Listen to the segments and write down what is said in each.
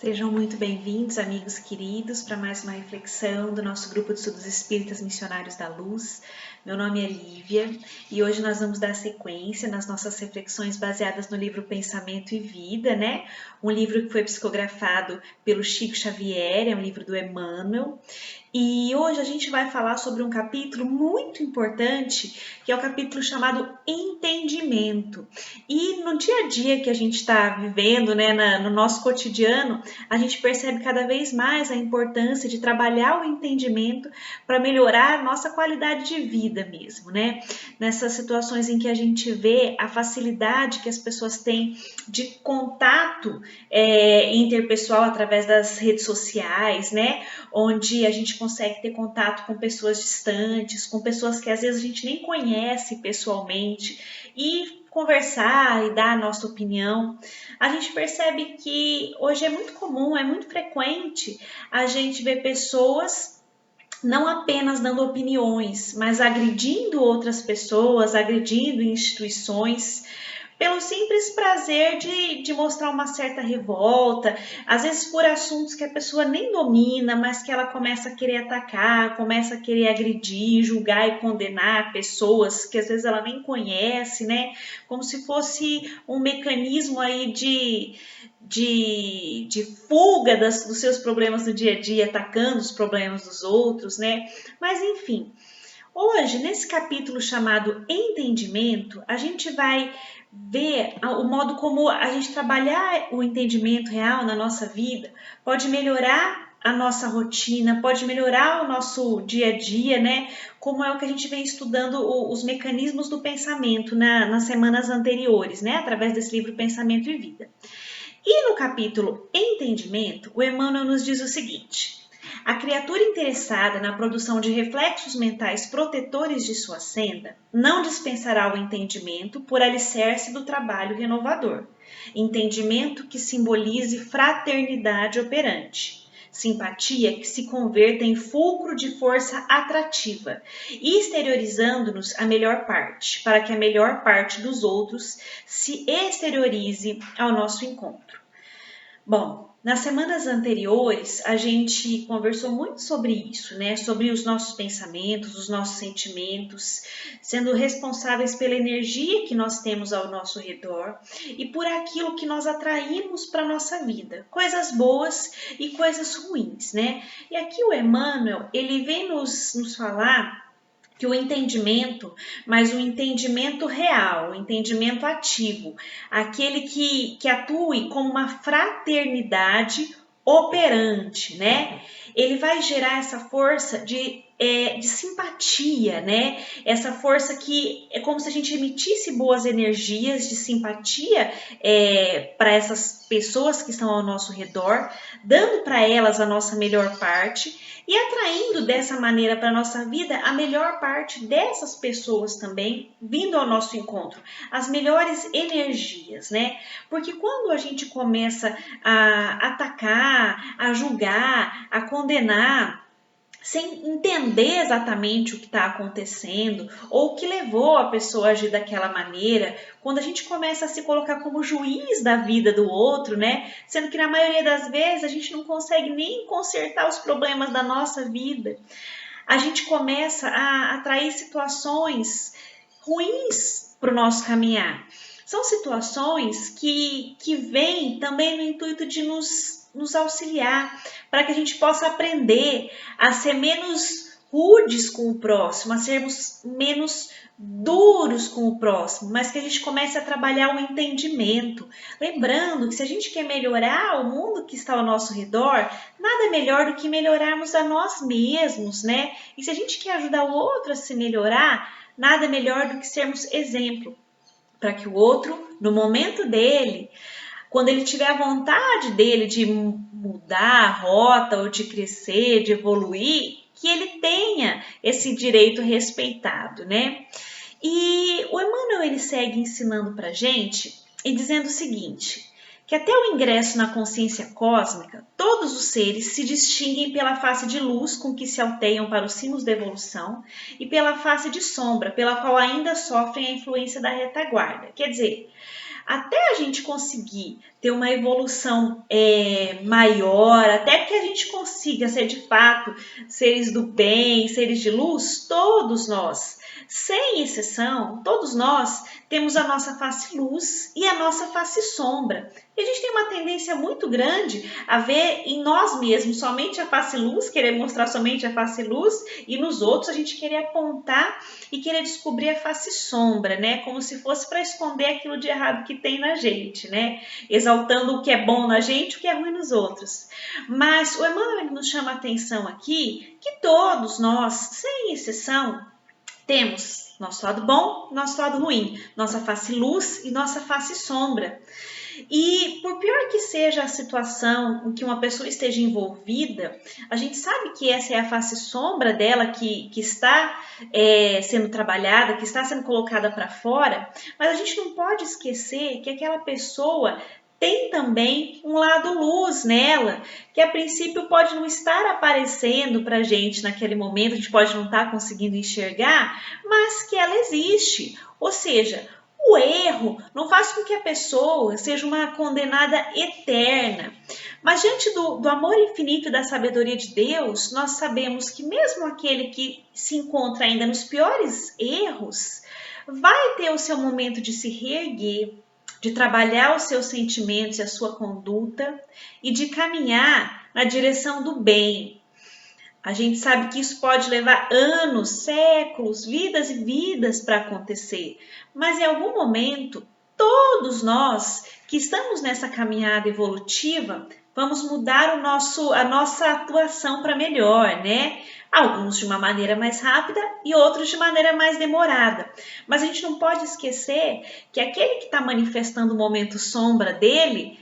Sejam muito bem-vindos, amigos queridos, para mais uma reflexão do nosso grupo de estudos espíritas missionários da luz. Meu nome é Lívia e hoje nós vamos dar sequência nas nossas reflexões baseadas no livro Pensamento e Vida, né? Um livro que foi psicografado pelo Chico Xavier, é um livro do Emmanuel. E hoje a gente vai falar sobre um capítulo muito importante, que é o capítulo chamado Entendimento. E no dia a dia que a gente está vivendo, né, no nosso cotidiano, a gente percebe cada vez mais a importância de trabalhar o entendimento para melhorar a nossa qualidade de vida mesmo, né? Nessas situações em que a gente vê a facilidade que as pessoas têm de contato interpessoal através das redes sociais, né? Onde a gente consegue ter contato com pessoas distantes, com pessoas que às vezes a gente nem conhece pessoalmente e conversar e dar a nossa opinião. A gente percebe que hoje é muito comum, é muito frequente a gente ver pessoas não apenas dando opiniões, mas agredindo outras pessoas, agredindo instituições, pelo simples prazer de mostrar uma certa revolta, às vezes por assuntos que a pessoa nem domina, mas que ela começa a querer atacar, começa a querer agredir, julgar e condenar pessoas que às vezes ela nem conhece, né? Como se fosse um mecanismo aí de fuga dos seus problemas do dia a dia, atacando os problemas dos outros, né? Mas enfim, hoje, nesse capítulo chamado Entendimento, a gente vai ver o modo como a gente trabalhar o entendimento real na nossa vida pode melhorar a nossa rotina, pode melhorar o nosso dia a dia, né? Como é o que a gente vem estudando os mecanismos do pensamento nas semanas anteriores, né? Através desse livro Pensamento e Vida. E no capítulo Entendimento, o Emmanuel nos diz o seguinte: a criatura interessada na produção de reflexos mentais protetores de sua senda não dispensará o entendimento por alicerce do trabalho renovador. Entendimento que simbolize fraternidade operante. Simpatia que se converta em fulcro de força atrativa, exteriorizando-nos a melhor parte, para que a melhor parte dos outros se exteriorize ao nosso encontro. Bom, nas semanas anteriores a gente conversou muito sobre isso, né? Sobre os nossos pensamentos, os nossos sentimentos, sendo responsáveis pela energia que nós temos ao nosso redor e por aquilo que nós atraímos para a nossa vida, coisas boas e coisas ruins, né? E aqui o Emmanuel, ele vem nos falar que o entendimento, mas o entendimento real, o entendimento ativo, aquele que atue como uma fraternidade operante, né? Ele vai gerar essa força de simpatia, né? Essa força que é como se a gente emitisse boas energias de simpatia para essas pessoas que estão ao nosso redor, dando para elas a nossa melhor parte e atraindo dessa maneira para a nossa vida a melhor parte dessas pessoas também vindo ao nosso encontro, as melhores energias, né? Porque quando a gente começa a atacar, a julgar, a condenar, sem entender exatamente o que está acontecendo ou o que levou a pessoa a agir daquela maneira, quando a gente começa a se colocar como juiz da vida do outro, né? Sendo que na maioria das vezes a gente não consegue nem consertar os problemas da nossa vida, a gente começa a atrair situações ruins para o nosso caminhar. São situações que vêm também no intuito de nos auxiliar, para que a gente possa aprender a ser menos rudes com o próximo, a sermos menos duros com o próximo, mas que a gente comece a trabalhar o entendimento. Lembrando que se a gente quer melhorar o mundo que está ao nosso redor, nada melhor do que melhorarmos a nós mesmos, né? E se a gente quer ajudar o outro a se melhorar, nada melhor do que sermos exemplo, para que o outro, no momento dele, quando ele tiver a vontade dele de mudar a rota ou de crescer, de evoluir, que ele tenha esse direito respeitado, né? E o Emmanuel ele segue ensinando para a gente e dizendo o seguinte, que até o ingresso na consciência cósmica, todos os seres se distinguem pela face de luz com que se alteiam para os cimos da evolução e pela face de sombra, pela qual ainda sofrem a influência da retaguarda. Quer dizer, até a gente conseguir ter uma evolução maior, até que a gente consiga ser de fato seres do bem, seres de luz, todos nós, sem exceção, todos nós temos a nossa face luz e a nossa face sombra. E a gente tem uma tendência muito grande a ver em nós mesmos somente a face luz, querer mostrar somente a face luz, e nos outros a gente querer apontar e querer descobrir a face sombra, né? Como se fosse para esconder aquilo de errado que tem na gente, né? Exaltando o que é bom na gente, o que é ruim nos outros. Mas o Emmanuel nos chama a atenção aqui que todos nós, sem exceção, temos nosso lado bom, nosso lado ruim, nossa face luz e nossa face sombra. E por pior que seja a situação em que uma pessoa esteja envolvida, a gente sabe que essa é a face sombra dela que está sendo trabalhada, que está sendo colocada para fora, mas a gente não pode esquecer que aquela pessoa tem também um lado luz nela, que a princípio pode não estar aparecendo para a gente naquele momento, a gente pode não estar conseguindo enxergar, mas que ela existe. Ou seja, o erro não faz com que a pessoa seja uma condenada eterna. Mas diante do amor infinito e da sabedoria de Deus, nós sabemos que mesmo aquele que se encontra ainda nos piores erros, vai ter o seu momento de se reerguer, de trabalhar os seus sentimentos e a sua conduta e de caminhar na direção do bem. A gente sabe que isso pode levar anos, séculos, vidas e vidas para acontecer, mas em algum momento, todos nós que estamos nessa caminhada evolutiva, vamos mudar a nossa atuação para melhor, né? Alguns de uma maneira mais rápida e outros de maneira mais demorada. Mas a gente não pode esquecer que aquele que está manifestando o momento sombra dele,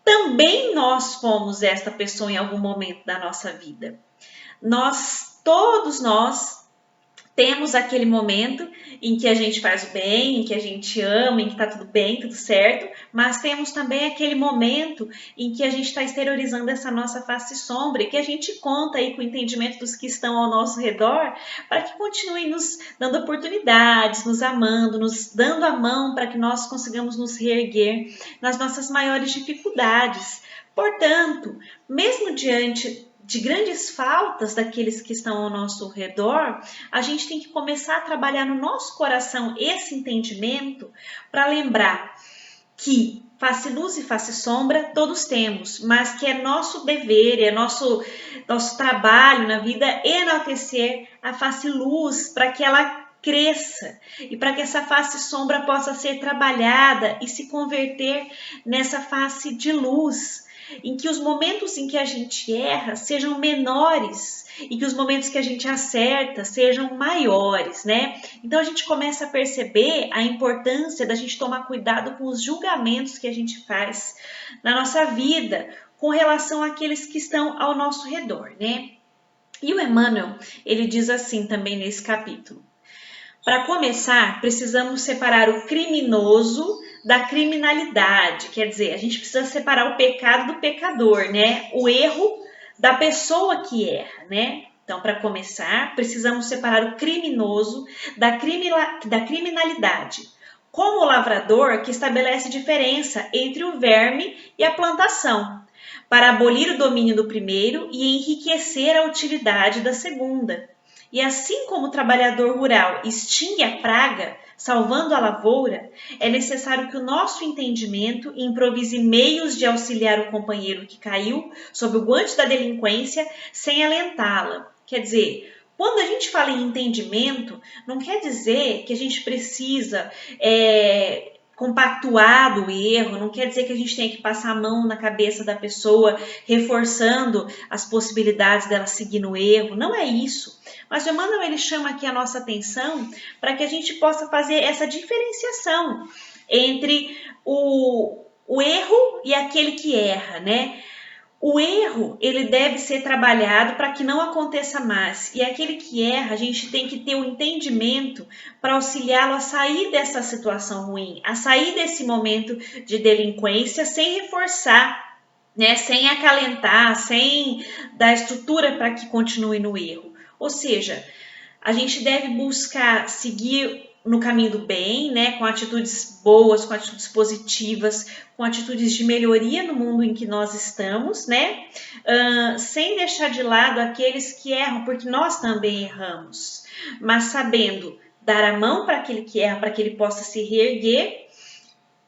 também nós fomos esta pessoa em algum momento da nossa vida. Todos nós temos aquele momento em que a gente faz o bem, em que a gente ama, em que está tudo bem, tudo certo, mas temos também aquele momento em que a gente está exteriorizando essa nossa face sombra e que a gente conta aí com o entendimento dos que estão ao nosso redor para que continuem nos dando oportunidades, nos amando, nos dando a mão para que nós consigamos nos reerguer nas nossas maiores dificuldades. Portanto, mesmo diante de grandes faltas daqueles que estão ao nosso redor, a gente tem que começar a trabalhar no nosso coração esse entendimento para lembrar que face luz e face sombra todos temos, mas que é nosso dever, é nosso trabalho na vida enaltecer a face luz para que ela cresça e para que essa face sombra possa ser trabalhada e se converter nessa face de luz, em que os momentos em que a gente erra sejam menores e que os momentos que a gente acerta sejam maiores, né? Então a gente começa a perceber a importância da gente tomar cuidado com os julgamentos que a gente faz na nossa vida com relação àqueles que estão ao nosso redor, né? E o Emmanuel, ele diz assim também nesse capítulo: para começar, precisamos separar o criminoso da criminalidade, quer dizer, a gente precisa separar o pecado do pecador, né? O erro da pessoa que erra, né? Então, para começar, precisamos separar o criminoso da criminalidade, como o lavrador que estabelece diferença entre o verme e a plantação, para abolir o domínio do primeiro e enriquecer a utilidade da segunda. E assim como o trabalhador rural extingue a praga, salvando a lavoura, é necessário que o nosso entendimento improvise meios de auxiliar o companheiro que caiu sob o guante da delinquência sem alentá-la. Quer dizer, quando a gente fala em entendimento, não quer dizer que a gente precisa compactuar do erro, não quer dizer que a gente tem que passar a mão na cabeça da pessoa, reforçando as possibilidades dela seguir no erro, não é isso. Mas o Emmanuel, ele chama aqui a nossa atenção para que a gente possa fazer essa diferenciação entre o erro e aquele que erra, né? O erro, ele deve ser trabalhado para que não aconteça mais. E aquele que erra, a gente tem que ter o entendimento para auxiliá-lo a sair dessa situação ruim, a sair desse momento de delinquência sem reforçar, né? Sem acalentar, sem dar estrutura para que continue no erro. Ou seja, a gente deve buscar seguir no caminho do bem, né, com atitudes boas, com atitudes positivas, com atitudes de melhoria no mundo em que nós estamos, né, sem deixar de lado aqueles que erram, porque nós também erramos, mas sabendo dar a mão para aquele que erra, para que ele possa se reerguer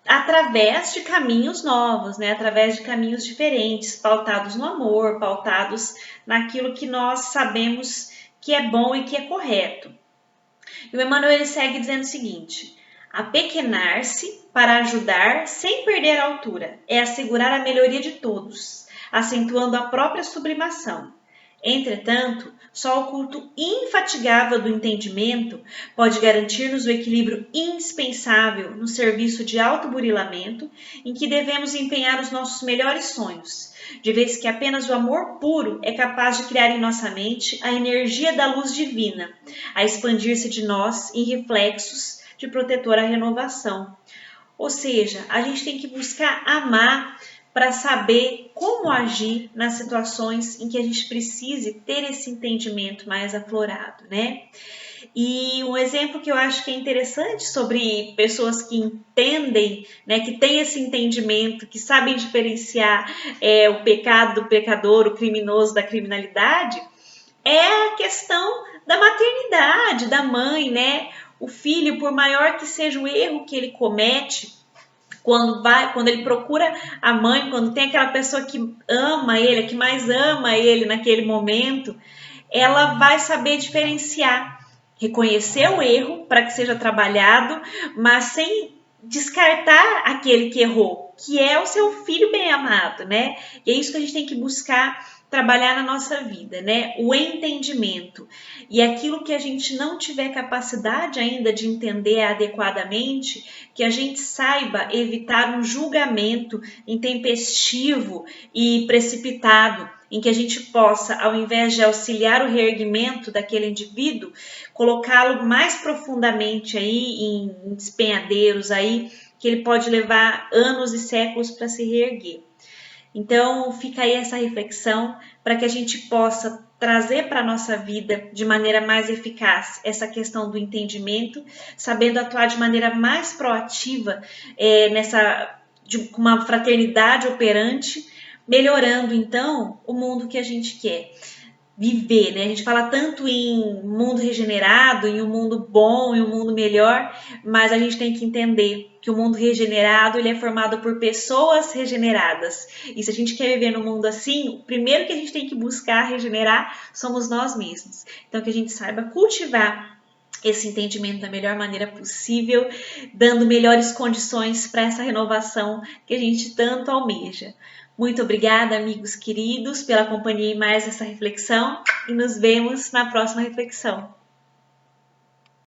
através de caminhos novos, né, através de caminhos diferentes, pautados no amor, pautados naquilo que nós sabemos que é bom e que é correto. E o Emmanuel ele segue dizendo o seguinte: apequenar-se para ajudar sem perder a altura é assegurar a melhoria de todos, acentuando a própria sublimação. Entretanto, só o culto infatigável do entendimento pode garantir-nos o equilíbrio indispensável no serviço de autoburilamento em que devemos empenhar os nossos melhores sonhos, de vez que apenas o amor puro é capaz de criar em nossa mente a energia da luz divina, a expandir-se de nós em reflexos de protetora renovação. Ou seja, a gente tem que buscar amar para saber como agir nas situações em que a gente precise ter esse entendimento mais aflorado, né? E um exemplo que eu acho que é interessante sobre pessoas que entendem, né, que têm esse entendimento, que sabem diferenciar o pecado do pecador, o criminoso da criminalidade, é a questão da maternidade, da mãe, né? O filho, por maior que seja o erro que ele comete, quando ele procura a mãe, quando tem aquela pessoa que ama ele, que mais ama ele naquele momento, ela vai saber diferenciar, reconhecer o erro para que seja trabalhado, mas sem descartar aquele que errou, que é o seu filho bem amado, né? E é isso que a gente tem que buscar trabalhar na nossa vida, né? O entendimento. E aquilo que a gente não tiver capacidade ainda de entender adequadamente, que a gente saiba evitar um julgamento intempestivo e precipitado, em que a gente possa, ao invés de auxiliar o reerguimento daquele indivíduo, colocá-lo mais profundamente aí em despenhadeiros aí, que ele pode levar anos e séculos para se reerguer. Então, fica aí essa reflexão para que a gente possa trazer para a nossa vida de maneira mais eficaz essa questão do entendimento, sabendo atuar de maneira mais proativa com uma fraternidade operante, melhorando então o mundo que a gente quer viver, né? A gente fala tanto em mundo regenerado, em um mundo bom, em um mundo melhor, mas a gente tem que entender que o mundo regenerado ele é formado por pessoas regeneradas. E se a gente quer viver num mundo assim, o primeiro que a gente tem que buscar regenerar somos nós mesmos. Então que a gente saiba cultivar esse entendimento da melhor maneira possível, dando melhores condições para essa renovação que a gente tanto almeja. Muito obrigada, amigos queridos, pela companhia em mais essa reflexão e nos vemos na próxima reflexão.